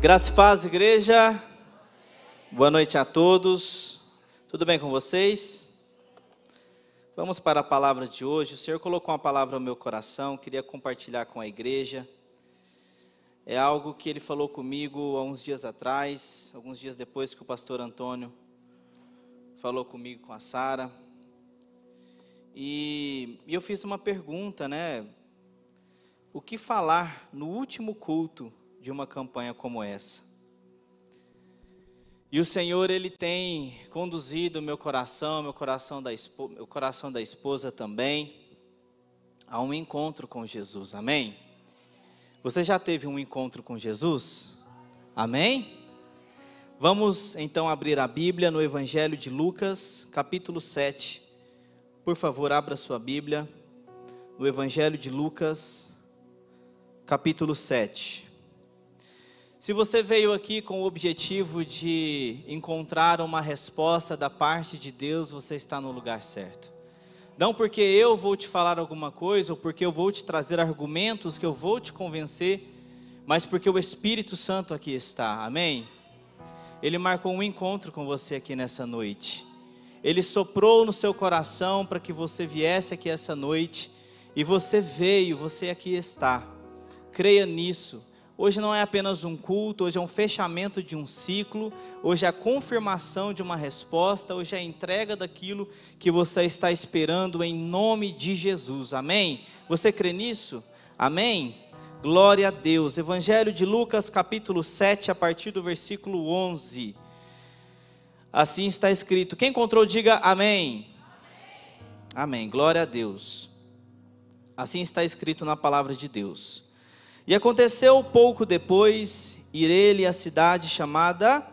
Graça e paz, igreja. Boa noite a todos. Tudo bem com vocês? Vamos para a palavra de hoje. O Senhor colocou uma palavra no meu coração, queria compartilhar com a igreja. É algo que Ele falou comigo há uns dias atrás, alguns dias depois que o pastor Antônio falou comigo com a Sara. E eu fiz uma pergunta, né? O que falar no último culto de uma campanha como essa? E o Senhor, Ele tem conduzido o meu coração da esposa também, a um encontro com Jesus, amém? Você já teve um encontro com Jesus? Amém? Vamos então abrir a Bíblia no Evangelho de Lucas, capítulo 7. Por favor, abra sua Bíblia no Evangelho de Lucas, capítulo 7. Se você veio aqui com o objetivo de encontrar uma resposta da parte de Deus, você está no lugar certo. Não porque eu vou te falar alguma coisa, ou porque eu vou te trazer argumentos que eu vou te convencer, mas porque o Espírito Santo aqui está, amém? Ele marcou um encontro com você aqui nessa noite. Ele soprou no seu coração para que você viesse aqui essa noite, e você veio, você aqui está. Creia nisso. Hoje não é apenas um culto, hoje é um fechamento de um ciclo, hoje é a confirmação de uma resposta, hoje é a entrega daquilo que você está esperando em nome de Jesus, amém? Você crê nisso? Amém? Glória a Deus. Evangelho de Lucas, capítulo 7, a partir do versículo 11. Assim está escrito. Quem encontrou, diga amém. Amém. Glória a Deus. Assim está escrito na palavra de Deus. E aconteceu pouco depois, ir ele à cidade chamada,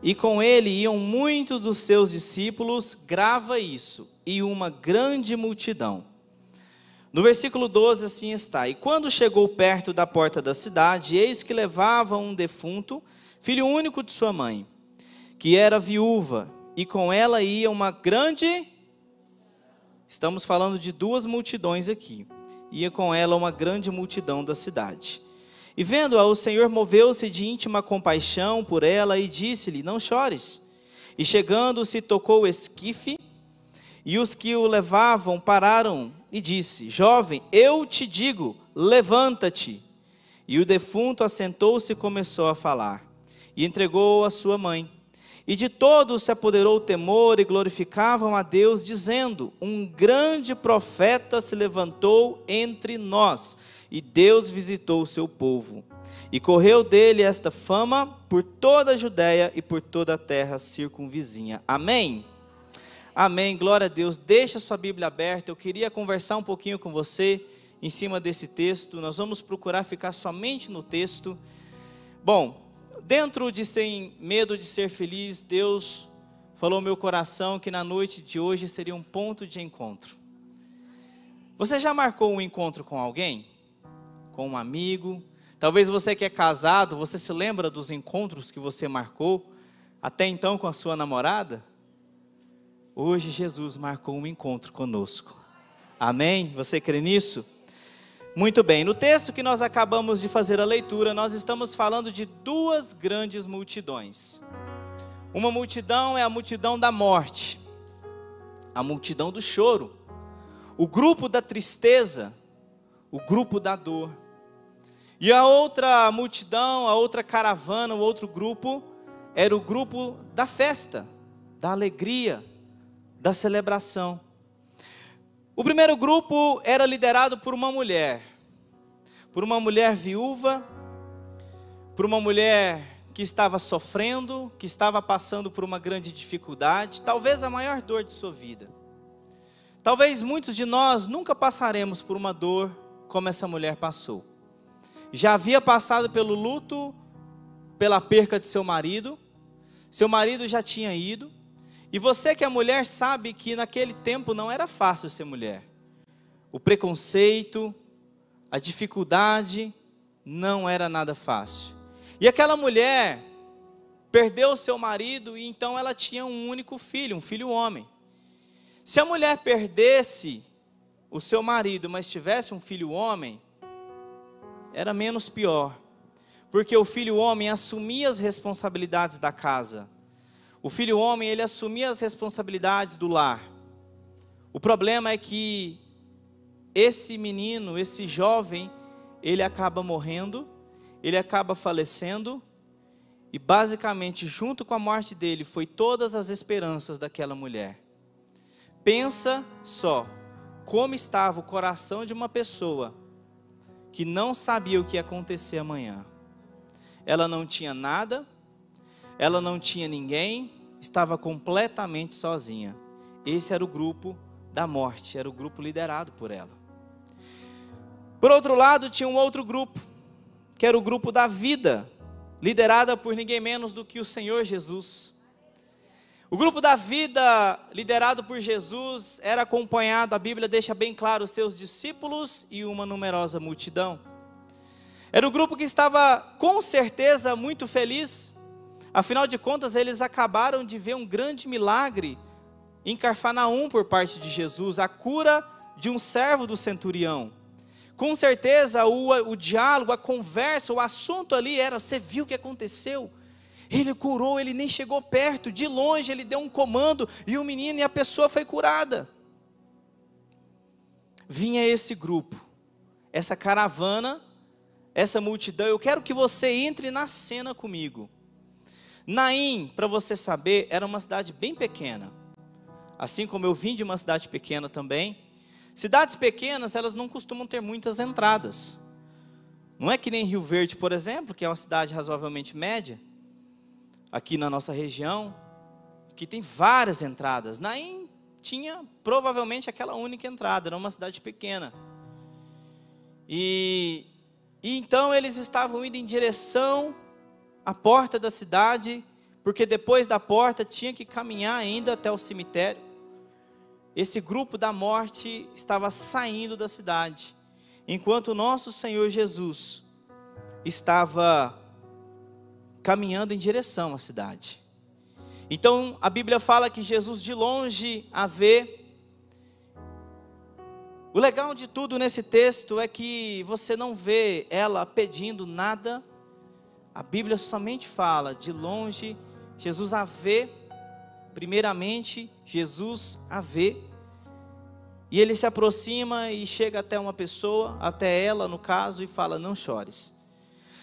e com ele iam muitos dos seus discípulos, grava isso, e uma grande multidão. No versículo 12 assim está: e quando chegou perto da porta da cidade, eis que levava um defunto, filho único de sua mãe, que era viúva, e com ela ia uma grande, estamos falando de duas multidões aqui, ia com ela uma grande multidão da cidade. E vendo-a, o Senhor moveu-se de íntima compaixão por ela e disse-lhe: não chores. E chegando-se, tocou o esquife, e os que o levavam pararam e disse: jovem, eu te digo, levanta-te. E o defunto assentou-se e começou a falar, e entregou-o à sua mãe. E de todos se apoderou o temor e glorificavam a Deus, dizendo: um grande profeta se levantou entre nós, e Deus visitou o seu povo. E correu dele esta fama por toda a Judéia e por toda a terra circunvizinha. Amém? Amém, glória a Deus. Deixa sua Bíblia aberta, eu queria conversar um pouquinho com você em cima desse texto. Nós vamos procurar ficar somente no texto. Bom, dentro de Sem Medo de Ser Feliz, Deus falou ao meu coração que na noite de hoje seria um ponto de encontro. Você já marcou um encontro com alguém? Com um amigo? Talvez você que é casado, você se lembra dos encontros que você marcou, até então com a sua namorada? Hoje Jesus marcou um encontro conosco. Amém? Você crê nisso? Muito bem, no texto que nós acabamos de fazer a leitura, nós estamos falando de duas grandes multidões. Uma multidão é a multidão da morte, a multidão do choro, o grupo da tristeza, o grupo da dor. E a outra multidão, a outra caravana, o outro grupo, era o grupo da festa, da alegria, da celebração. O primeiro grupo era liderado por uma mulher viúva, por uma mulher que estava sofrendo, que estava passando por uma grande dificuldade, talvez a maior dor de sua vida. Talvez muitos de nós nunca passaremos por uma dor como essa mulher passou. Já havia passado pelo luto, pela perca de seu marido já tinha ido, e você que é mulher sabe que naquele tempo não era fácil ser mulher. O preconceito, a dificuldade, não era nada fácil. E aquela mulher perdeu seu marido e então ela tinha um único filho, um filho homem. Se a mulher perdesse o seu marido, mas tivesse um filho homem, era menos pior. porque o filho homem assumia as responsabilidades da casa. O filho homem, ele assumia as responsabilidades do lar. O problema é que esse menino, esse jovem, ele acaba morrendo, ele acaba falecendo, e basicamente, junto com a morte dele, foi todas as esperanças daquela mulher. Pensa só, como estava o coração de uma pessoa que não sabia o que ia acontecer amanhã. Ela não tinha nada, ela não tinha ninguém, estava completamente sozinha. Esse era o grupo da morte, era o grupo liderado por ela. Por outro lado, tinha um outro grupo, que era o grupo da vida, liderada por ninguém menos do que o Senhor Jesus. O grupo da vida, liderado por Jesus, era acompanhado, a Bíblia deixa bem claro, os seus discípulos e uma numerosa multidão. Era o grupo que estava, com certeza, muito feliz. Afinal de contas, eles acabaram de ver um grande milagre em Cafarnaum por parte de Jesus, a cura de um servo do centurião. Com certeza, o diálogo, a conversa, o assunto ali era: você viu o que aconteceu? Ele curou, ele nem chegou perto, de longe ele deu um comando, e o menino e a pessoa foi curada. Vinha esse grupo, essa caravana, essa multidão. Eu quero que você entre na cena comigo. Naim, para você saber, era uma cidade bem pequena. Assim como eu vim de uma cidade pequena também. Cidades pequenas, elas não costumam ter muitas entradas. Não é que nem Rio Verde, por exemplo, que é uma cidade razoavelmente média, aqui na nossa região, que tem várias entradas. Naim tinha provavelmente aquela única entrada, era uma cidade pequena. E então eles estavam indo em direção à porta da cidade, porque depois da porta tinha que caminhar ainda até o cemitério. Esse grupo da morte estava saindo da cidade, enquanto o nosso Senhor Jesus estava caminhando em direção à cidade. Então a Bíblia fala que Jesus de longe a vê. O legal de tudo nesse texto é que você não vê ela pedindo nada. A Bíblia somente fala, de longe, Jesus a vê. Primeiramente, Jesus a vê. E ele se aproxima e chega até uma pessoa, até ela no caso, e fala: não chores.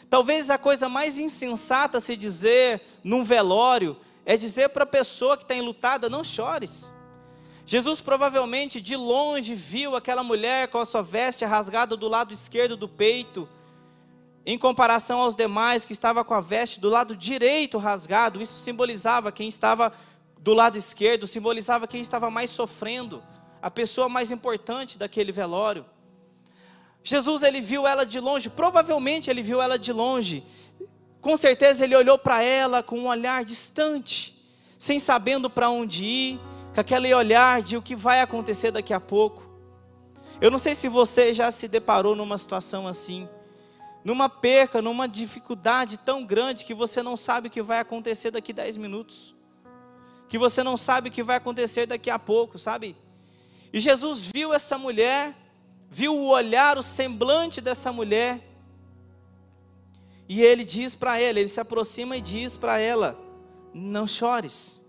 Talvez a coisa mais insensata a se dizer num velório é dizer para a pessoa que está enlutada: não chores. Jesus provavelmente de longe viu aquela mulher com a sua veste rasgada do lado esquerdo do peito, em comparação aos demais que estava com a veste do lado direito rasgado. Isso simbolizava quem estava do lado esquerdo, simbolizava quem estava mais sofrendo, a pessoa mais importante daquele velório. Jesus, ele viu ela de longe, provavelmente ele viu ela de longe, com certeza ele olhou para ela com um olhar distante, sem sabendo para onde ir, com aquele olhar de o que vai acontecer daqui a pouco. Eu não sei se você já se deparou numa situação assim, numa perca, numa dificuldade tão grande que você não sabe o que vai acontecer daqui 10 minutos, que você não sabe o que vai acontecer daqui a pouco, sabe? E Jesus viu essa mulher, viu o olhar, o semblante dessa mulher, e ele diz para ela, ele se aproxima e diz para ela: não chores.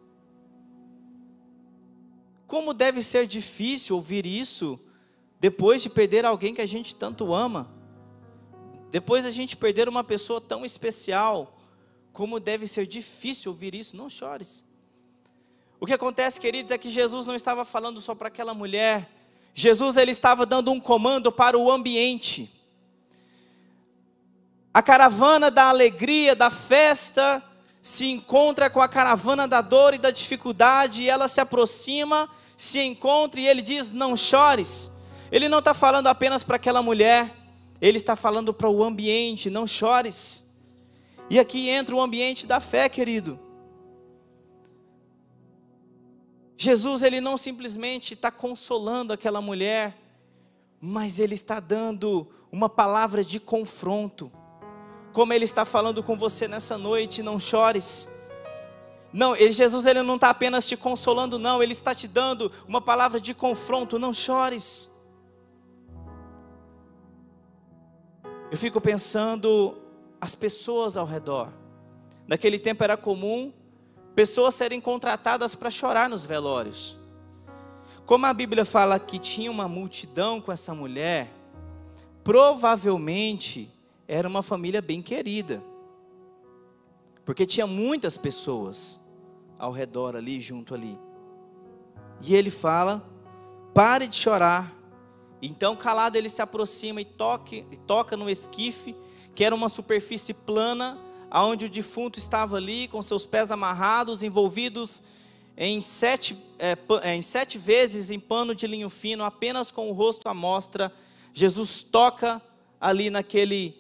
Como deve ser difícil ouvir isso, depois de perder alguém que a gente tanto ama, depois de a gente perder uma pessoa tão especial, como deve ser difícil ouvir isso, não chores. O que acontece, queridos, é que Jesus não estava falando só para aquela mulher. Jesus, ele estava dando um comando para o ambiente. A caravana da alegria, da festa, se encontra com a caravana da dor e da dificuldade, e ela se aproxima, se encontra, e ele diz: não chores. Ele não está falando apenas para aquela mulher, ele está falando para o ambiente: não chores. E aqui entra o ambiente da fé, querido. Jesus, ele não simplesmente está consolando aquela mulher, mas ele está dando uma palavra de confronto, como ele está falando com você nessa noite: não chores. Não, Jesus, ele não está apenas te consolando, não, ele está te dando uma palavra de confronto: não chores. Eu fico pensando as pessoas ao redor. Naquele tempo era comum pessoas serem contratadas para chorar nos velórios. Como a Bíblia fala que tinha uma multidão com essa mulher, provavelmente era uma família bem querida, porque tinha muitas pessoas ao redor ali, junto ali. E ele fala: pare de chorar. Então, calado, ele se aproxima e toca no esquife, que era uma superfície plana, onde o defunto estava ali, com seus pés amarrados, envolvidos em sete vezes em pano de linho fino, apenas com o rosto à mostra. Jesus toca ali naquele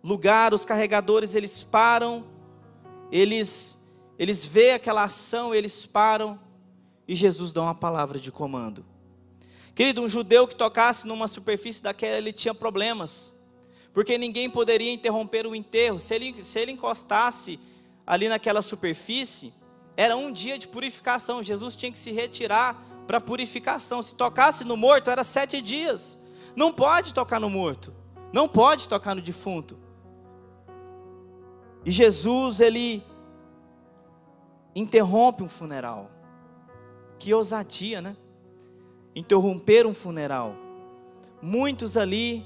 lugar, os carregadores, eles param, eles veem aquela ação, eles param, e Jesus dá uma palavra de comando. Querido, um judeu que tocasse numa superfície daquela, ele tinha problemas, porque ninguém poderia interromper o enterro. Se ele encostasse ali naquela superfície, era um dia de purificação. Jesus tinha que se retirar para purificação. Se tocasse no morto, era 7 dias. Não pode tocar no morto, não pode tocar no defunto. E Jesus, ele interrompe um funeral. Que ousadia, né? Interromper um funeral. Muitos ali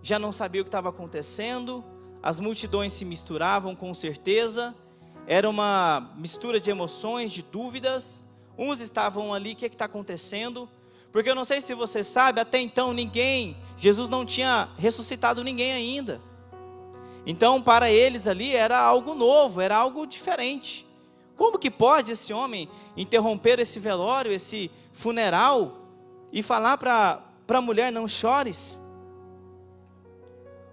já não sabiam o que estava acontecendo, as multidões se misturavam com certeza, era uma mistura de emoções, de dúvidas. Uns estavam ali: o que está acontecendo? Porque eu não sei se você sabe, até então Jesus não tinha ressuscitado ninguém ainda. Então para eles ali era algo novo, era algo diferente. Como que pode esse homem interromper esse velório, esse funeral, e falar para a mulher: não chores?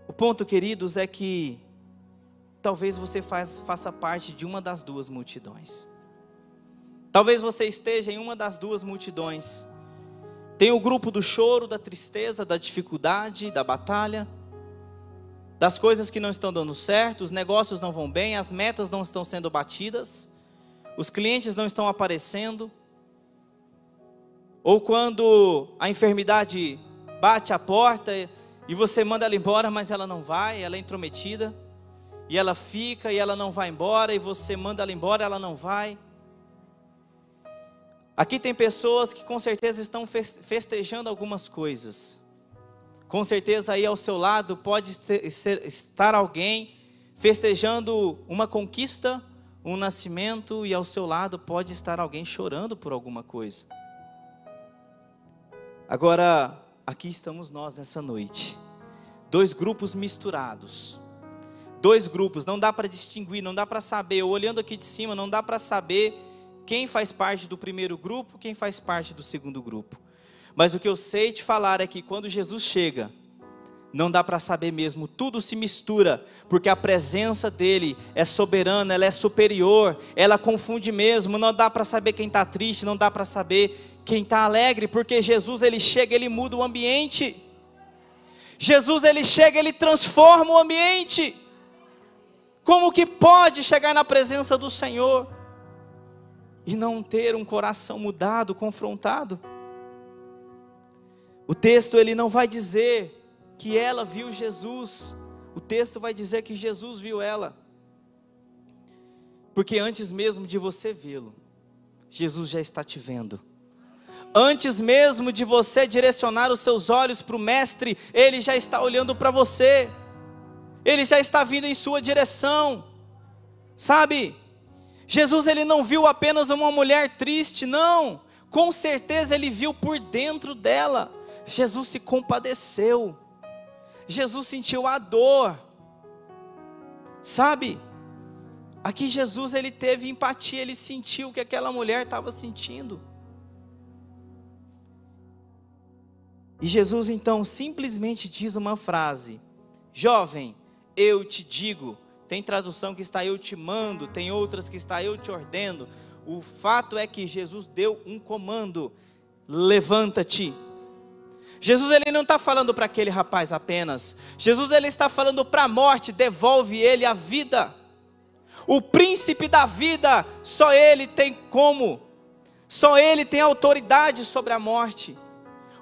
O ponto, queridos, é que talvez você faça parte de uma das duas multidões. Talvez você esteja em uma das duas multidões. Tem o grupo do choro, da tristeza, da dificuldade, da batalha, das coisas que não estão dando certo, os negócios não vão bem, as metas não estão sendo batidas, os clientes não estão aparecendo. Ou quando a enfermidade bate a porta e você manda ela embora, mas ela não vai, ela é intrometida, e ela fica e ela não vai embora, e você manda ela embora, ela não vai. Aqui tem pessoas que com certeza estão festejando algumas coisas. Com certeza aí ao seu lado pode estar alguém festejando uma conquista, um nascimento, e ao seu lado pode estar alguém chorando por alguma coisa. Agora, aqui estamos nós nessa noite, 2 grupos misturados, 2 grupos, não dá para distinguir, não dá para saber, olhando aqui de cima, não dá para saber quem faz parte do primeiro grupo, quem faz parte do segundo grupo. Mas o que eu sei te falar é que quando Jesus chega, não dá para saber mesmo, tudo se mistura, porque a presença dele é soberana, ela é superior, ela confunde mesmo, não dá para saber quem está triste, não dá para saber quem está alegre, porque Jesus, ele chega, ele muda o ambiente. Jesus, ele chega, ele transforma o ambiente. Como que pode chegar na presença do Senhor e não ter um coração mudado, confrontado? O texto, ele não vai dizer que ela viu Jesus, o texto vai dizer que Jesus viu ela, porque antes mesmo de você vê-lo, Jesus já está te vendo. Antes mesmo de você direcionar os seus olhos para o Mestre, Ele já está olhando para você, Ele já está vindo em sua direção, sabe? Jesus, Ele não viu apenas uma mulher triste, não, com certeza Ele viu por dentro dela. Jesus se compadeceu, Jesus sentiu a dor, sabe? Aqui Jesus, ele teve empatia, ele sentiu o que aquela mulher estava sentindo. E Jesus então simplesmente diz uma frase: jovem, eu te digo. Tem tradução que está eu te mando, tem outras que está eu te ordeno. O fato é que Jesus deu um comando: levanta-te. Jesus, ele não está falando para aquele rapaz apenas. Jesus, ele está falando para a morte: devolve ele a vida. O príncipe da vida, só ele tem como, só ele tem autoridade sobre a morte.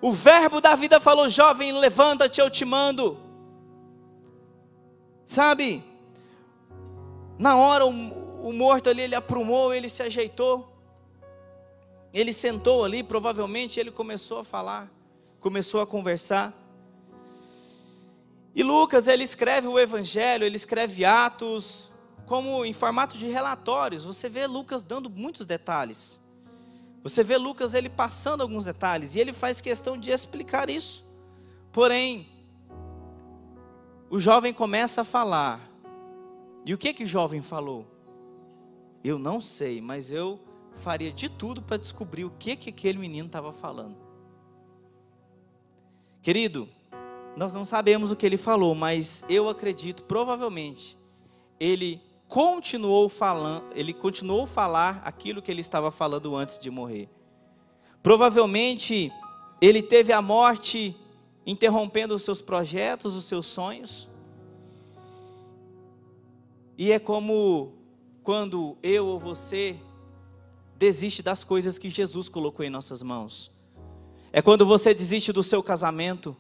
O verbo da vida falou: jovem, levanta-te, eu te mando. Sabe, na hora o morto ali, ele aprumou, ele se ajeitou, ele sentou ali, provavelmente ele começou a falar, começou a conversar. E Lucas, ele escreve o Evangelho, ele escreve Atos, como em formato de relatórios. Você vê Lucas dando muitos detalhes. Você vê Lucas, ele passando alguns detalhes, e ele faz questão de explicar isso. Porém, o jovem começa a falar. E o que o jovem falou? Eu não sei, mas eu faria de tudo para descobrir o que aquele menino estava falando. Querido, nós não sabemos o que ele falou, mas eu acredito, provavelmente, ele continuou a falar aquilo que ele estava falando antes de morrer. Provavelmente, ele teve a morte interrompendo os seus projetos, os seus sonhos. E é como quando eu ou você desiste das coisas que Jesus colocou em nossas mãos. É quando você desiste do seu casamento.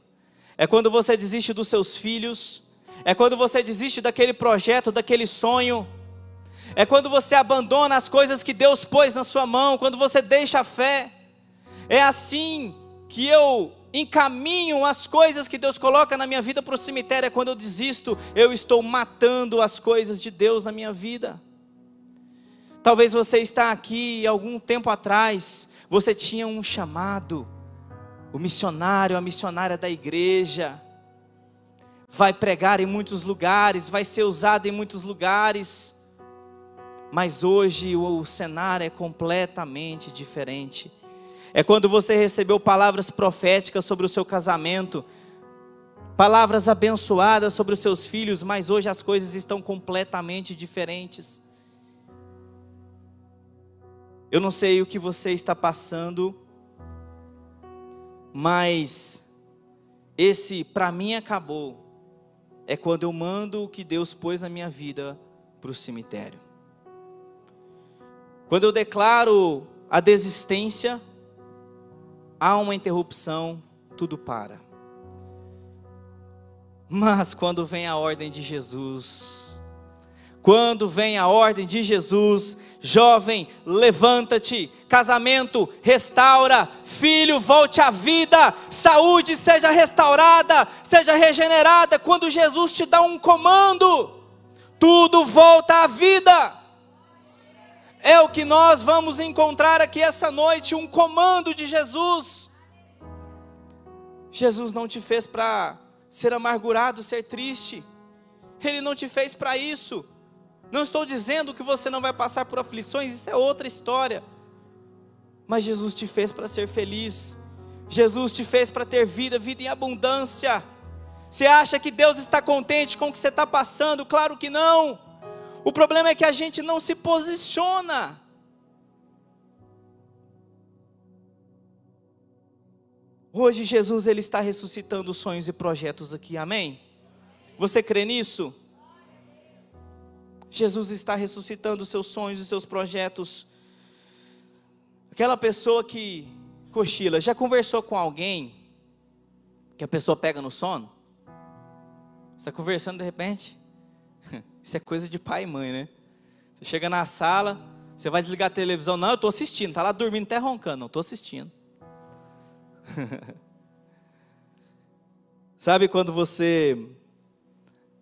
É quando você desiste dos seus filhos. É quando você desiste daquele projeto, daquele sonho. É quando você abandona as coisas que Deus pôs na sua mão. Quando você deixa a fé. É assim que eu encaminho as coisas que Deus coloca na minha vida para o cemitério. É quando eu desisto, eu estou matando as coisas de Deus na minha vida. Talvez você está aqui e algum tempo atrás, você tinha um chamado. O missionário, a missionária da igreja, vai pregar em muitos lugares, vai ser usado em muitos lugares. Mas hoje o cenário é completamente diferente. É quando você recebeu palavras proféticas sobre o seu casamento, palavras abençoadas sobre os seus filhos, mas hoje as coisas estão completamente diferentes. Eu não sei o que você está passando, mas esse para mim acabou. É quando eu mando o que Deus pôs na minha vida para o cemitério. Quando eu declaro a desistência, há uma interrupção, tudo para. Mas quando vem a ordem de Jesus, jovem, levanta-te, casamento, restaura, filho, volte à vida, saúde seja restaurada, seja regenerada. Quando Jesus te dá um comando, tudo volta à vida. É o que nós vamos encontrar aqui essa noite, um comando de Jesus. Jesus não te fez para ser amargurado, ser triste. Ele não te fez para isso. Não estou dizendo que você não vai passar por aflições, isso é outra história. Mas Jesus te fez para ser feliz. Jesus te fez para ter vida, vida em abundância. Você acha que Deus está contente com o que você está passando? Claro que não. O problema é que a gente não se posiciona. Hoje Jesus, Ele está ressuscitando sonhos e projetos aqui, amém? Você crê nisso? Jesus está ressuscitando os seus sonhos e seus projetos. Aquela pessoa que cochila, já conversou com alguém que a pessoa pega no sono? Você está conversando de repente? Isso é coisa de pai e mãe, né? Você chega na sala, você vai desligar a televisão. Não, eu estou assistindo, está lá dormindo até roncando. Não, estou assistindo. Sabe quando você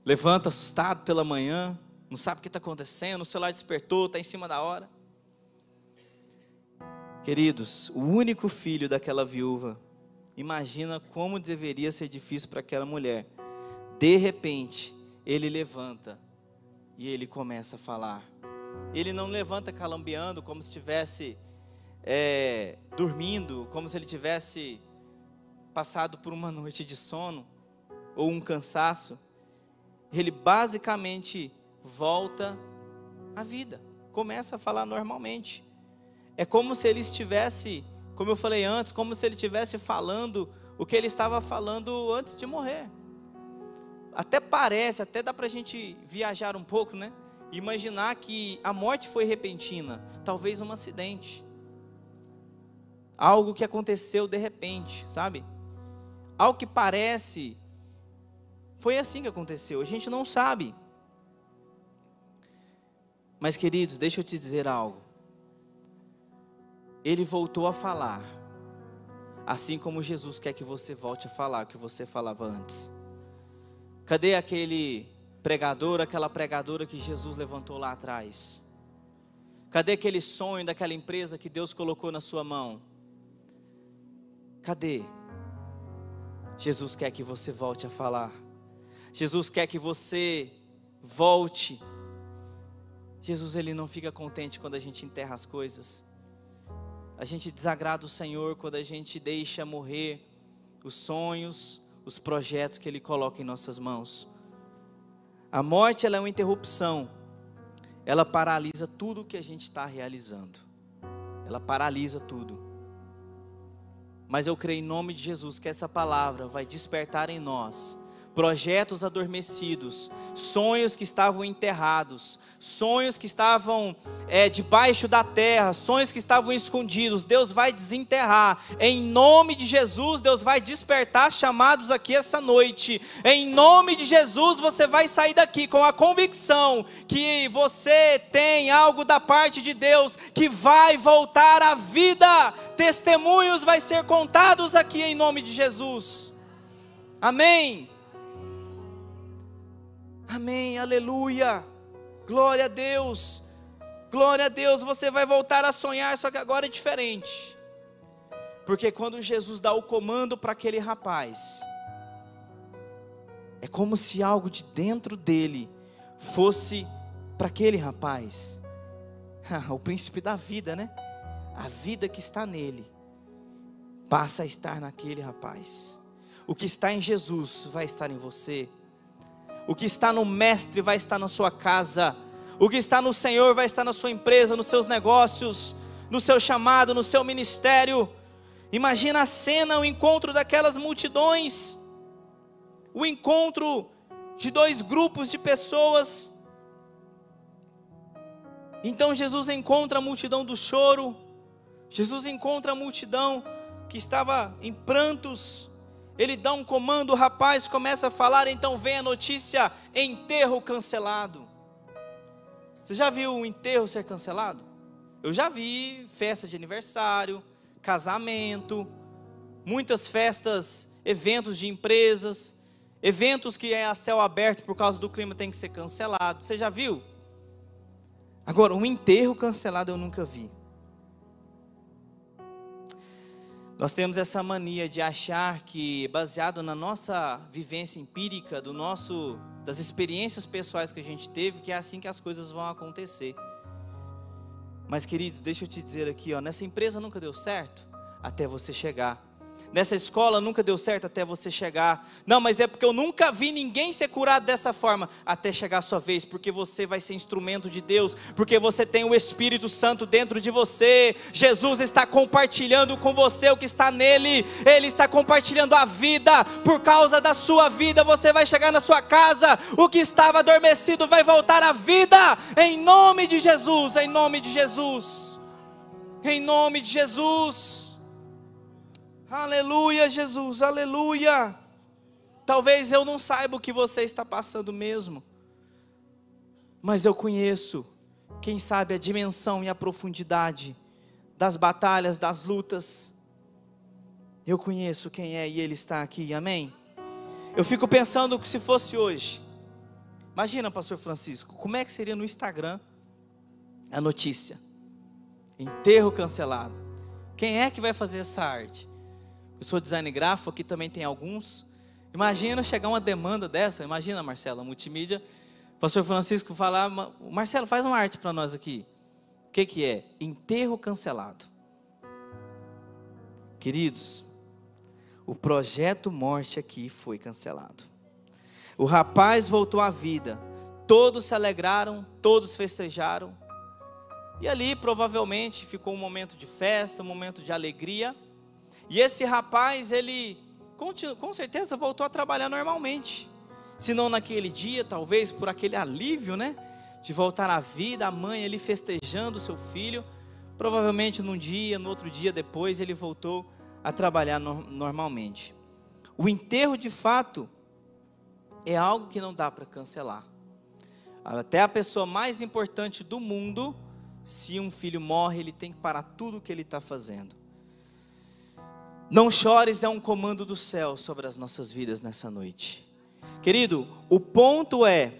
levanta assustado pela manhã, não sabe o que está acontecendo, o celular despertou, está em cima da hora? Queridos, o único filho daquela viúva, imagina como deveria ser difícil para aquela mulher. De repente, ele levanta e ele começa a falar. Ele não levanta calambeando como se estivesse dormindo, como se ele tivesse passado por uma noite de sono ou um cansaço. Ele basicamente volta à vida, começa a falar normalmente. É como se ele estivesse, como eu falei antes, como se ele estivesse falando o que ele estava falando antes de morrer. Até parece, até dá para a gente viajar um pouco, né? Imaginar que a morte foi repentina, talvez um acidente. Algo que aconteceu de repente, sabe? Algo que parece Foi assim que aconteceu, a gente não sabe. Mas queridos, deixa eu te dizer algo. Ele voltou a falar, assim como Jesus quer que você volte a falar o que você falava antes. Cadê aquele pregador, aquela pregadora que Jesus levantou lá atrás? Cadê aquele sonho daquela empresa que Deus colocou na sua mão? Cadê? Jesus quer que você volte a falar. Jesus quer que você volte. Jesus, Ele não fica contente quando a gente enterra as coisas. A gente desagrada o Senhor quando a gente deixa morrer os sonhos, os projetos que Ele coloca em nossas mãos. A morte, ela é uma interrupção. Ela paralisa tudo o que a gente está realizando. Ela paralisa tudo. Mas eu creio em nome de Jesus que essa palavra vai despertar em nós projetos adormecidos, sonhos que estavam enterrados, sonhos que estavam debaixo da terra, sonhos que estavam escondidos. Deus vai desenterrar, em nome de Jesus. Deus vai despertar chamados aqui essa noite, em nome de Jesus. Você vai sair daqui com a convicção que você tem algo da parte de Deus, que vai voltar à vida. Testemunhos vai ser contados aqui em nome de Jesus, amém. Amém, aleluia, glória a Deus, você vai voltar a sonhar, só que agora é diferente, porque quando Jesus dá o comando para aquele rapaz, é como se algo de dentro dele fosse para aquele rapaz, o príncipe da vida, né? A vida que está nele, passa a estar naquele rapaz. O que está em Jesus vai estar em você. O que está no Mestre vai estar na sua casa. O que está no Senhor vai estar na sua empresa, nos seus negócios, no seu chamado, no seu ministério. Imagina a cena, o encontro daquelas multidões. O encontro de dois grupos de pessoas. Então Jesus encontra a multidão do choro. Jesus encontra a multidão que estava em prantos. Ele dá um comando, o rapaz começa a falar, então vem a notícia: enterro cancelado. Você já viu um enterro ser cancelado? Eu já vi festa de aniversário, casamento, muitas festas, eventos de empresas, eventos que é a céu aberto por causa do clima tem que ser cancelado. Você já viu? Agora, um enterro cancelado eu nunca vi. Nós temos essa mania de achar que, baseado na nossa vivência empírica, das experiências pessoais que a gente teve, que é assim que as coisas vão acontecer. Mas, queridos, deixa eu te dizer aqui, nessa empresa nunca deu certo até você chegar. Nessa escola nunca deu certo até você chegar. Não, mas é porque eu nunca vi ninguém ser curado dessa forma. Até chegar a sua vez, porque você vai ser instrumento de Deus, porque você tem o Espírito Santo dentro de você. Jesus está compartilhando com você o que está nele. Ele está compartilhando a vida. Por causa da sua vida, você vai chegar na sua casa. O que estava adormecido vai voltar à vida. Em nome de Jesus, em nome de Jesus, em nome de Jesus. Aleluia, Jesus, aleluia. Talvez eu não saiba o que você está passando mesmo, mas eu conheço, quem sabe, a dimensão e a profundidade das batalhas, das lutas. Eu conheço quem é e Ele está aqui, amém? Eu fico pensando que se fosse hoje, imagina, pastor Francisco, como é que seria no Instagram a notícia: enterro cancelado. Quem é que vai fazer essa arte? Eu sou design gráfico, aqui também tem alguns. Imagina chegar uma demanda dessa. Imagina, Marcela, multimídia, pastor Francisco falar: Marcelo, faz uma arte para nós aqui. O que é? Enterro cancelado. Queridos, o projeto morte aqui foi cancelado. O rapaz voltou à vida. Todos se alegraram, todos festejaram. E ali provavelmente ficou um momento de festa, um momento de alegria. E esse rapaz, ele com certeza voltou a trabalhar normalmente. Se não naquele dia, talvez por aquele alívio, né? De voltar à vida, a mãe ali festejando o seu filho. Provavelmente num dia, no outro dia depois, ele voltou a trabalhar normalmente. O enterro de fato é algo que não dá para cancelar. Até a pessoa mais importante do mundo, se um filho morre, ele tem que parar tudo o que ele está fazendo. Não chores é um comando do céu sobre as nossas vidas nessa noite. Querido, o ponto é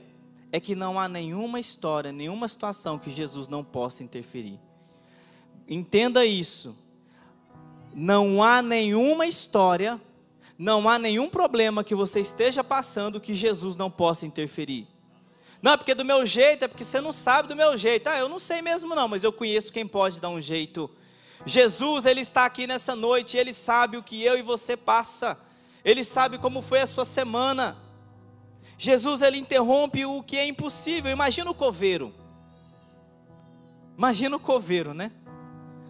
que não há nenhuma história, nenhuma situação que Jesus não possa interferir. Entenda isso. Não há nenhuma história, não há nenhum problema que você esteja passando que Jesus não possa interferir. Não, é porque do meu jeito, é porque você não sabe do meu jeito. Eu não sei mesmo não, mas eu conheço quem pode dar um jeito. Jesus, Ele está aqui nessa noite, Ele sabe o que eu e você passa. Ele sabe como foi a sua semana. Jesus, Ele interrompe o que é impossível. Imagina o coveiro. Imagina o coveiro, né?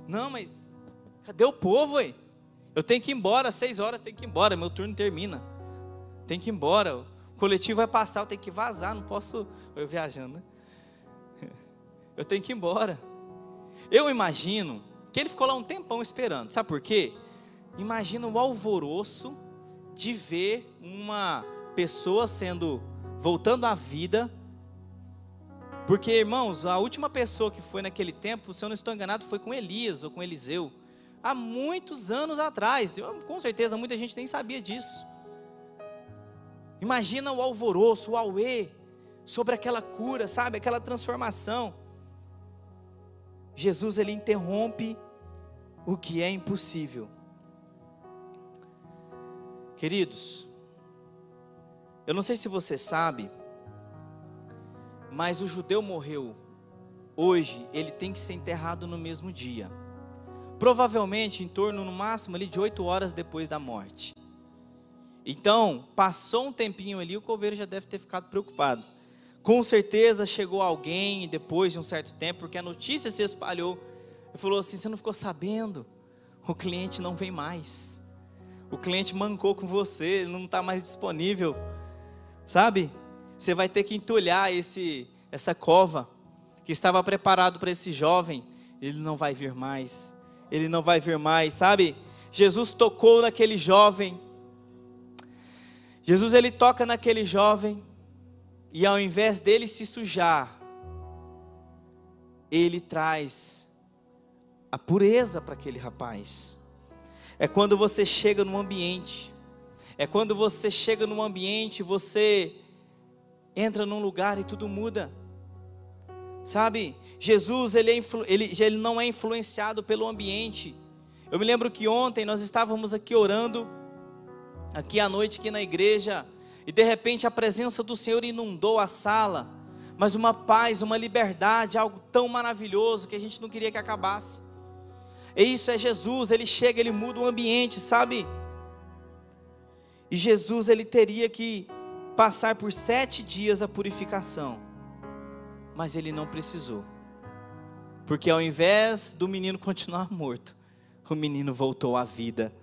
Não, mas cadê o povo, aí? Eu tenho que ir embora, 6 horas tem que ir embora, meu turno termina. Tem que ir embora, o coletivo vai passar, eu tenho que vazar, não posso... Eu viajando, né? Eu tenho que ir embora. Eu imagino que ele ficou lá um tempão esperando, sabe por quê? Imagina o alvoroço de ver uma pessoa voltando à vida. Porque, irmãos, a última pessoa que foi naquele tempo, se eu não estou enganado, foi com Elias ou com Eliseu. Há muitos anos atrás, com certeza muita gente nem sabia disso. Imagina o alvoroço, o auê, sobre aquela cura, sabe, aquela transformação. Jesus, Ele interrompe o que é impossível. Queridos, eu não sei se você sabe, mas o judeu morreu hoje, ele tem que ser enterrado no mesmo dia. Provavelmente em torno, no máximo, ali de 8 horas depois da morte. Então, passou um tempinho ali, o coveiro já deve ter ficado preocupado. Com certeza chegou alguém, depois de um certo tempo, porque a notícia se espalhou, e falou assim, você não ficou sabendo? O cliente não vem mais. O cliente mancou com você, ele não está mais disponível. Sabe? Você vai ter que entulhar essa cova, que estava preparado para esse jovem, ele não vai vir mais. Ele não vai vir mais, sabe? Jesus tocou naquele jovem. Jesus, Ele toca naquele jovem. E ao invés dele se sujar, Ele traz a pureza para aquele rapaz. É quando você chega num ambiente. É quando você chega num ambiente, você entra num lugar e tudo muda. Sabe? Jesus, ele não é influenciado pelo ambiente. Eu me lembro que ontem nós estávamos aqui orando, aqui à noite, aqui na igreja, e de repente a presença do Senhor inundou a sala, mas uma paz, uma liberdade, algo tão maravilhoso que a gente não queria que acabasse. E isso é Jesus, Ele chega, Ele muda o ambiente, sabe? E Jesus, Ele teria que passar por 7 dias a purificação, mas Ele não precisou. Porque ao invés do menino continuar morto, o menino voltou à vida.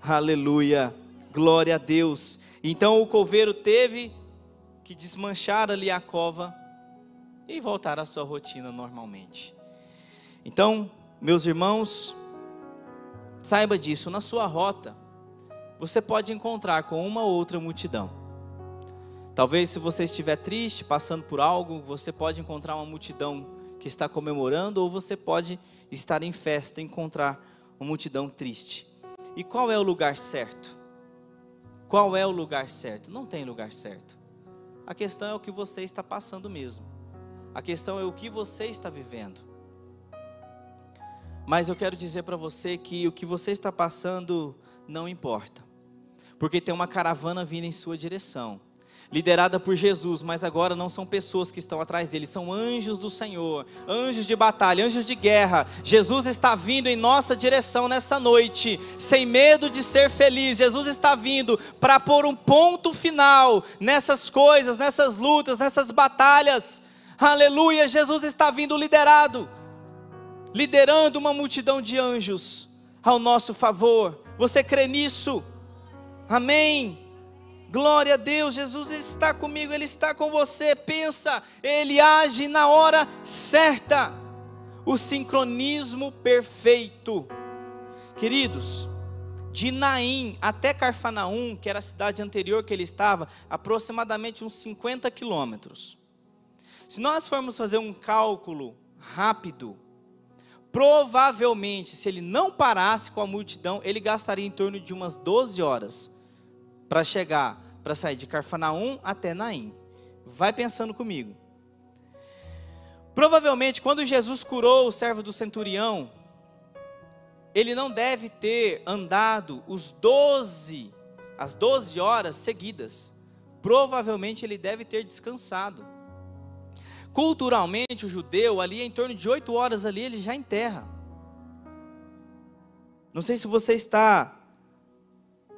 Aleluia, glória a Deus. Então o coveiro teve que desmanchar ali a cova e voltar à sua rotina normalmente. Então, meus irmãos, saiba disso, na sua rota, você pode encontrar com uma ou outra multidão. Talvez se você estiver triste, passando por algo, você pode encontrar uma multidão que está comemorando, ou você pode estar em festa e encontrar uma multidão triste. E qual é o lugar certo? Qual é o lugar certo? Não tem lugar certo. A questão é o que você está passando mesmo. A questão é o que você está vivendo. Mas eu quero dizer para você que o que você está passando não importa. Porque tem uma caravana vindo em sua direção, liderada por Jesus, mas agora não são pessoas que estão atrás dele, são anjos do Senhor, anjos de batalha, anjos de guerra. Jesus está vindo em nossa direção nessa noite, sem medo de ser feliz. Jesus está vindo para pôr um ponto final nessas coisas, nessas lutas, nessas batalhas. Aleluia, Jesus está vindo liderando uma multidão de anjos ao nosso favor. Você crê nisso? Amém. Glória a Deus, Jesus está comigo, Ele está com você. Pensa, Ele age na hora certa. O sincronismo perfeito. Queridos, de Naim até Cafarnaum, que era a cidade anterior que ele estava, aproximadamente uns 50 quilômetros. Se nós formos fazer um cálculo rápido, provavelmente, se ele não parasse com a multidão, ele gastaria em torno de umas 12 horas para sair de Cafarnaum até Naim. Vai pensando comigo. Provavelmente, quando Jesus curou o servo do centurião, ele não deve ter andado as 12 horas seguidas. Provavelmente ele deve ter descansado. Culturalmente, o judeu, ali em torno de 8 horas ali, ele já enterra. Não sei se você está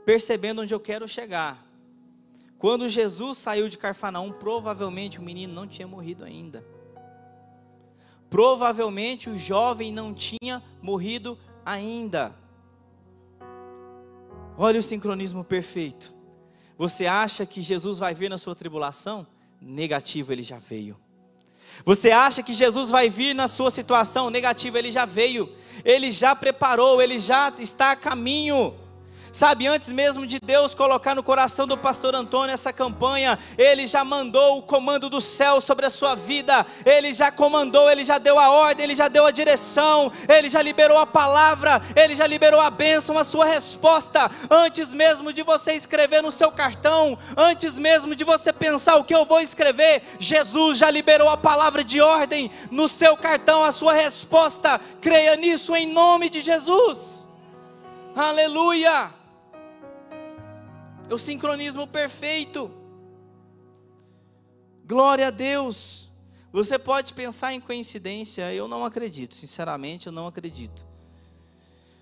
percebendo onde eu quero chegar. Quando Jesus saiu de Cafarnaum, provavelmente o menino não tinha morrido ainda. Provavelmente o jovem não tinha morrido ainda. Olha o sincronismo perfeito. Você acha que Jesus vai vir na sua tribulação? Negativo, ele já veio. Você acha que Jesus vai vir na sua situação? Negativo, ele já veio. Ele já preparou, ele já está a caminho. Sabe, antes mesmo de Deus colocar no coração do pastor Antônio essa campanha, Ele já mandou o comando do céu sobre a sua vida, Ele já comandou, Ele já deu a ordem, Ele já deu a direção, Ele já liberou a palavra, Ele já liberou a bênção, a sua resposta, antes mesmo de você escrever no seu cartão, antes mesmo de você pensar o que eu vou escrever, Jesus já liberou a palavra de ordem no seu cartão, a sua resposta, creia nisso em nome de Jesus, aleluia. É o sincronismo perfeito. Glória a Deus. Você pode pensar em coincidência, eu não acredito, sinceramente eu não acredito.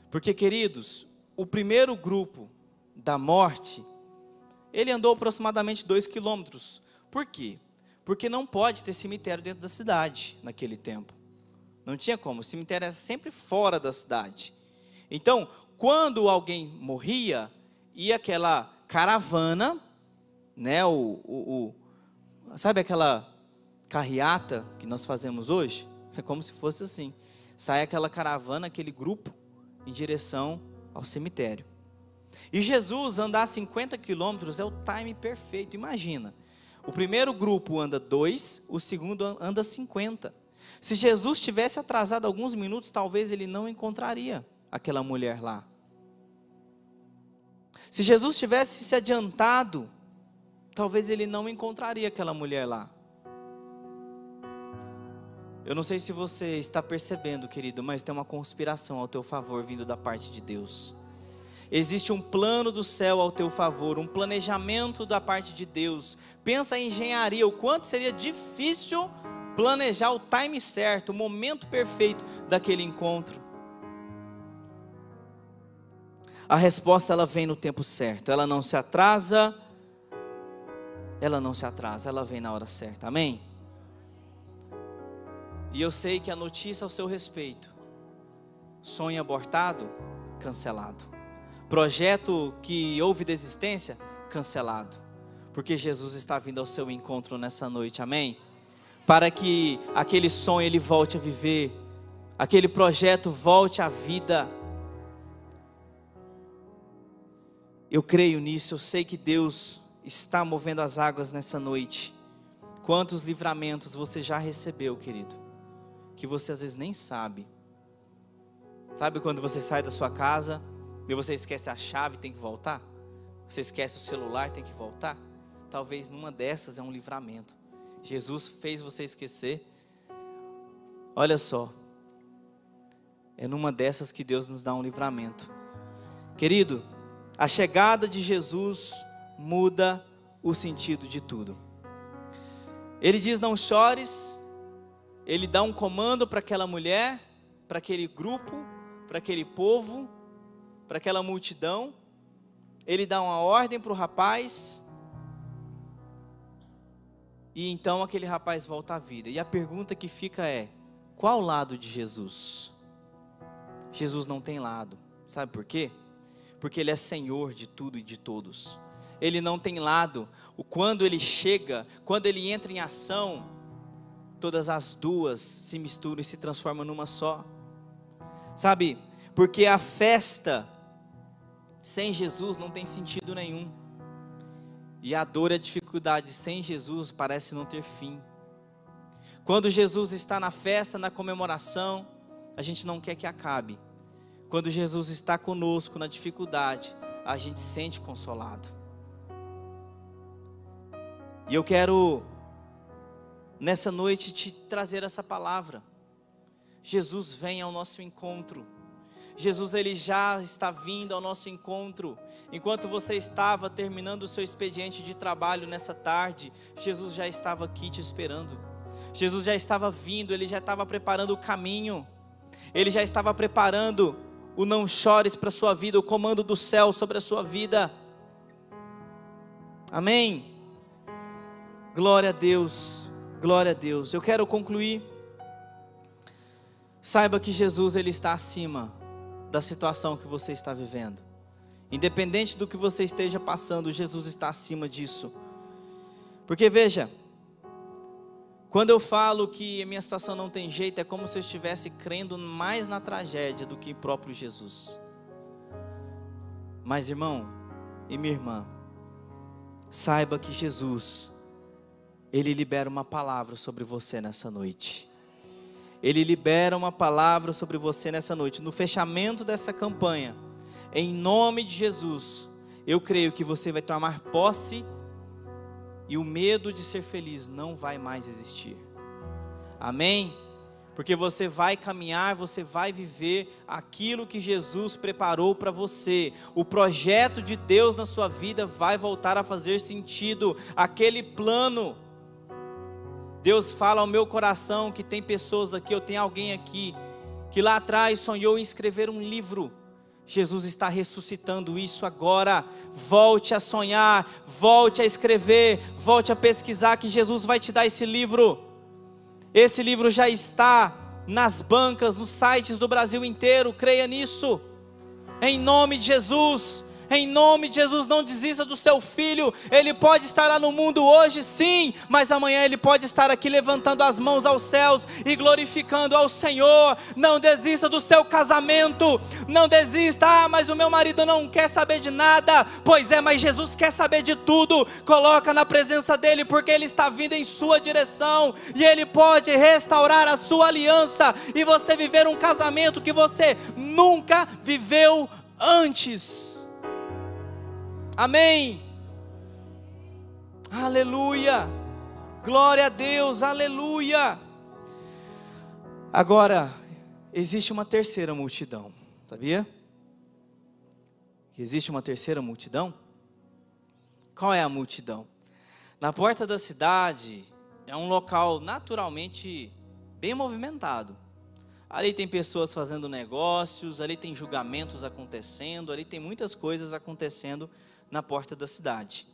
Porque, queridos, o primeiro grupo da morte, ele andou aproximadamente 2 quilômetros. Por quê? Porque não pode ter cemitério dentro da cidade naquele tempo. Não tinha como, o cemitério era sempre fora da cidade. Então, quando alguém morria, ia aquela caravana, né, sabe aquela carreata que nós fazemos hoje? É como se fosse assim, sai aquela caravana, aquele grupo, em direção ao cemitério. E Jesus andar 50 quilômetros é o time perfeito, imagina, o primeiro grupo anda 2, o segundo anda 50, se Jesus tivesse atrasado alguns minutos, talvez ele não encontraria aquela mulher lá. Se Jesus tivesse se adiantado, talvez ele não encontraria aquela mulher lá. Eu não sei se você está percebendo, querido, mas tem uma conspiração ao teu favor vindo da parte de Deus. Existe um plano do céu ao teu favor, um planejamento da parte de Deus. Pensa em engenharia, o quanto seria difícil planejar o time certo, o momento perfeito daquele encontro. A resposta ela vem no tempo certo, ela não se atrasa, ela vem na hora certa, amém? E eu sei que a notícia ao seu respeito, sonho abortado, cancelado, projeto que houve desistência, cancelado, porque Jesus está vindo ao seu encontro nessa noite, amém? Para que aquele sonho ele volte a viver, aquele projeto volte à vida. Eu creio nisso, eu sei que Deus está movendo as águas nessa noite. Quantos livramentos você já recebeu, querido, que você às vezes nem sabe. Sabe quando você sai da sua casa e você esquece a chave e tem que voltar? Você esquece o celular e tem que voltar? Talvez numa dessas é um livramento. Jesus fez você esquecer. Olha só, é numa dessas que Deus nos dá um livramento. Querido, a chegada de Jesus muda o sentido de tudo. Ele diz: não chores. Ele dá um comando para aquela mulher, para aquele grupo, para aquele povo, para aquela multidão. Ele dá uma ordem para o rapaz. E então aquele rapaz volta à vida. E a pergunta que fica é: qual lado de Jesus? Jesus não tem lado. Sabe por quê? Porque Ele é Senhor de tudo e de todos. Ele não tem lado. Quando Ele chega, quando Ele entra em ação, todas as duas se misturam e se transformam numa só. Sabe, porque a festa Sem Jesus não tem sentido nenhum. E a dor e a dificuldade sem Jesus parece não ter fim. Quando Jesus está na festa, na comemoração, a gente não quer que acabe. Quando Jesus está conosco na dificuldade, a gente se sente consolado. E eu quero, nessa noite, te trazer essa palavra. Jesus vem ao nosso encontro. Jesus, Ele já está vindo ao nosso encontro. Enquanto você estava terminando o seu expediente de trabalho nessa tarde, Jesus já estava aqui te esperando. Jesus já estava vindo, Ele já estava preparando o caminho. Ele já estava preparando o não chores para a sua vida, o comando do céu sobre a sua vida. Amém? Glória a Deus, glória a Deus. Eu quero concluir. Saiba que Jesus, Ele está acima da situação que você está vivendo. Independente do que você esteja passando, Jesus está acima disso. Porque veja, quando eu falo que a minha situação não tem jeito, é como se eu estivesse crendo mais na tragédia do que em próprio Jesus. Mas irmão e minha irmã, saiba que Jesus, Ele libera uma palavra sobre você nessa noite. Ele libera uma palavra sobre você nessa noite. No fechamento dessa campanha, em nome de Jesus, eu creio que você vai tomar posse e o medo de ser feliz não vai mais existir. Amém? Porque você vai caminhar, você vai viver aquilo que Jesus preparou para você. O projeto de Deus na sua vida vai voltar a fazer sentido. Aquele plano. Deus fala ao meu coração que tem pessoas aqui, eu tenho alguém aqui, que lá atrás sonhou em escrever um livro. Jesus está ressuscitando isso agora. Volte a sonhar, volte a escrever, volte a pesquisar, que Jesus vai te dar esse livro. Esse livro já está nas bancas, nos sites do Brasil inteiro, creia nisso. Em nome de Jesus. Em nome de Jesus, não desista do seu filho. Ele pode estar lá no mundo hoje, sim, mas amanhã ele pode estar aqui levantando as mãos aos céus e glorificando ao Senhor. Não desista do seu casamento. Não desista, mas o meu marido não quer saber de nada. Pois é, mas Jesus quer saber de tudo. Coloca na presença dele, porque ele está vindo em sua direção, e ele pode restaurar a sua aliança, e você viver um casamento que você nunca viveu antes. Amém, aleluia, glória a Deus, aleluia. Agora, existe uma terceira multidão, sabia? Existe uma terceira multidão? Qual é a multidão? Na porta da cidade, é um local naturalmente bem movimentado. Ali tem pessoas fazendo negócios, ali tem julgamentos acontecendo, ali tem muitas coisas acontecendo na porta da cidade.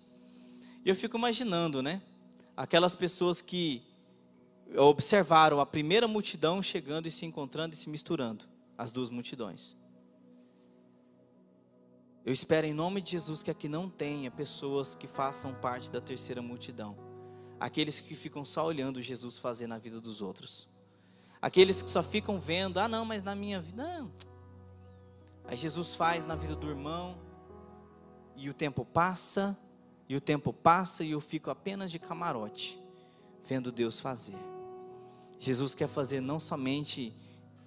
E eu fico imaginando, né? Aquelas pessoas que observaram a primeira multidão chegando e se encontrando e se misturando, as duas multidões. Eu espero em nome de Jesus que aqui não tenha pessoas que façam parte da terceira multidão. Aqueles que ficam só olhando Jesus fazer na vida dos outros. Aqueles que só ficam vendo, não, mas na minha vida, não. Aí Jesus faz na vida do irmão, e o tempo passa, e o tempo passa, e eu fico apenas de camarote, vendo Deus fazer. Jesus quer fazer não somente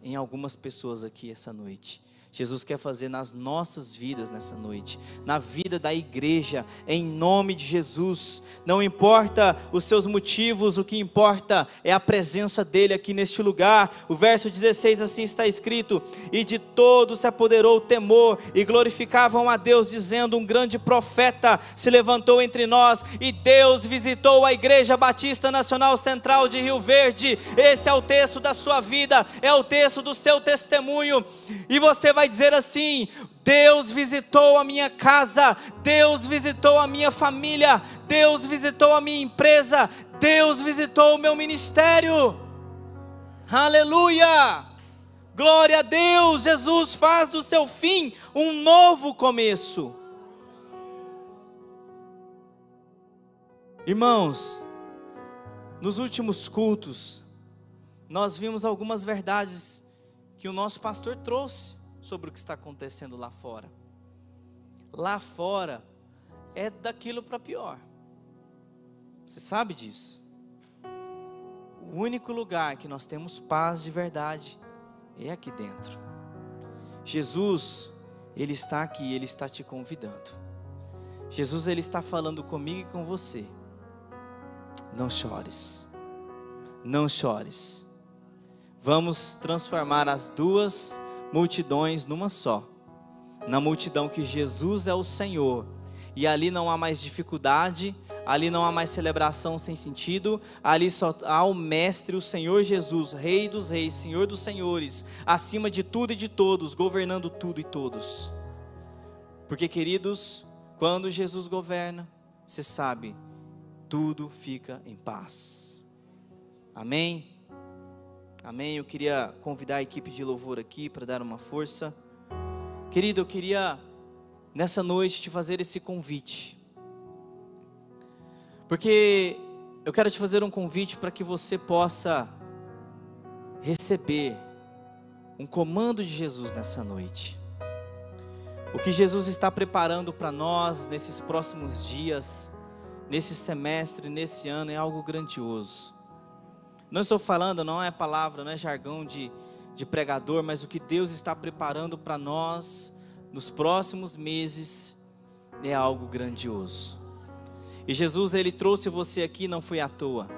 em algumas pessoas aqui essa noite. Jesus quer fazer nas nossas vidas nessa noite, na vida da igreja, em nome de Jesus. Não importa os seus motivos, o que importa é a presença dele aqui neste lugar. O verso 16 assim está escrito: e de todos se apoderou o temor, e glorificavam a Deus, dizendo: um grande profeta se levantou entre nós, e Deus visitou a Igreja Batista Nacional Central de Rio Verde. Esse é o texto da sua vida, é o texto do seu testemunho, e você vai dizer assim: Deus visitou a minha casa, Deus visitou a minha família, Deus visitou a minha empresa, Deus visitou o meu ministério. Aleluia, glória a Deus. Jesus faz do seu fim um novo começo. Irmãos, nos últimos cultos nós vimos algumas verdades que o nosso pastor trouxe sobre o que está acontecendo lá fora. lá fora é daquilo para pior. Você sabe disso. O único lugar que nós temos paz de verdade é aqui dentro. Jesus, Ele está aqui, Ele está te convidando. Jesus, Ele está falando comigo e com você. Não chores. Não chores. Vamos transformar as duas multidões numa só. Na multidão que Jesus é o Senhor. E ali não há mais dificuldade, ali não há mais celebração sem sentido, ali só há o Mestre, o Senhor Jesus, Rei dos Reis, Senhor dos Senhores, acima de tudo e de todos, governando tudo e todos. Porque, queridos, quando Jesus governa, você sabe, tudo fica em paz. Amém? Amém? Eu queria convidar a equipe de louvor aqui para dar uma força. Querido, eu queria nessa noite te fazer esse convite, porque eu quero te fazer um convite para que você possa receber um comando de Jesus nessa noite. O que Jesus está preparando para nós nesses próximos dias, nesse semestre, nesse ano, é algo grandioso. Não estou falando, não é palavra, não é jargão de pregador, mas o que Deus está preparando para nós nos próximos meses é algo grandioso. E Jesus, Ele trouxe você aqui, não foi à toa.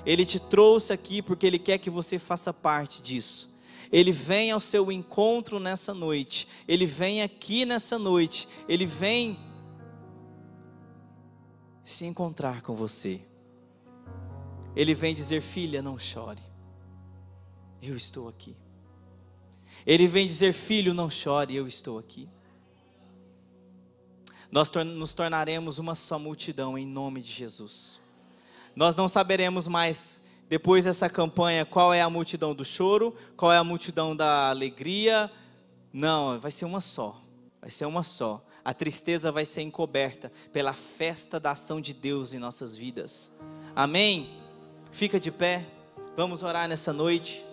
Ele te trouxe aqui porque Ele quer que você faça parte disso. Ele vem ao seu encontro nessa noite. Ele vem aqui nessa noite. Ele vem se encontrar com você. Ele vem dizer: filha, não chore. Eu estou aqui. Ele vem dizer: filho, não chore, eu estou aqui. Nós nos tornaremos uma só multidão em nome de Jesus. Nós não saberemos mais, depois dessa campanha, qual é a multidão do choro, qual é a multidão da alegria. Não, vai ser uma só. Vai ser uma só. A tristeza vai ser encoberta pela festa da ação de Deus em nossas vidas. Amém? Fica de pé. Vamos orar nessa noite.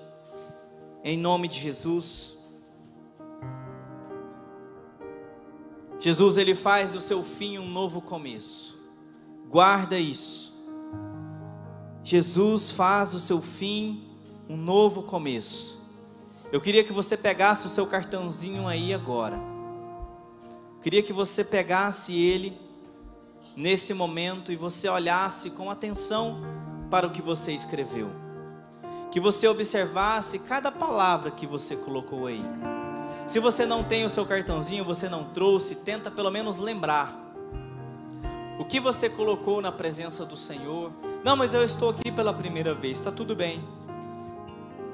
Em nome de Jesus. Jesus, Ele faz do seu fim um novo começo. Guarda isso. Jesus faz do seu fim um novo começo. Eu queria que você pegasse o seu cartãozinho aí agora. Queria que você pegasse ele nesse momento e você olhasse com atenção para o que você escreveu. Que você observasse cada palavra que você colocou aí. Se você não tem o seu cartãozinho, você não trouxe, tenta pelo menos lembrar o que você colocou na presença do Senhor. Não, mas eu estou aqui pela primeira vez, está tudo bem.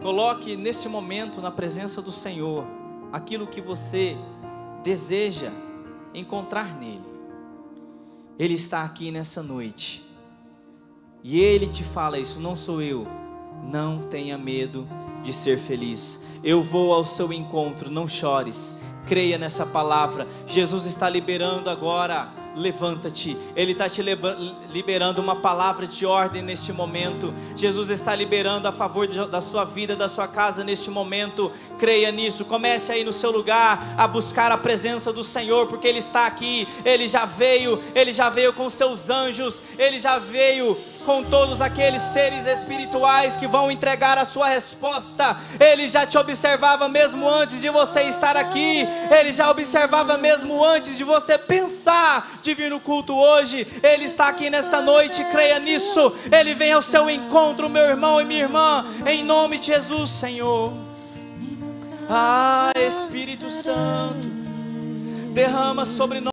Coloque neste momento na presença do Senhor aquilo que você deseja encontrar nele. Ele está aqui nessa noite e Ele te fala isso: não sou eu. Não tenha medo de ser feliz. Eu vou ao seu encontro, não chores. Creia nessa palavra. Jesus está liberando agora. Levanta-te. Ele está te liberando uma palavra de ordem neste momento. Jesus está liberando a favor da sua vida, da sua casa neste momento. Creia nisso. Comece aí no seu lugar a buscar a presença do Senhor, porque Ele está aqui. Ele já veio com seus anjos. Ele já veio com todos aqueles seres espirituais que vão entregar a sua resposta. Ele já te observava mesmo antes de você estar aqui. Ele já observava mesmo antes de você pensar de vir no culto hoje. Ele está aqui nessa noite, creia nisso. Ele vem ao seu encontro, meu irmão e minha irmã, em nome de Jesus, Senhor. Ah, Espírito Santo, derrama sobre nós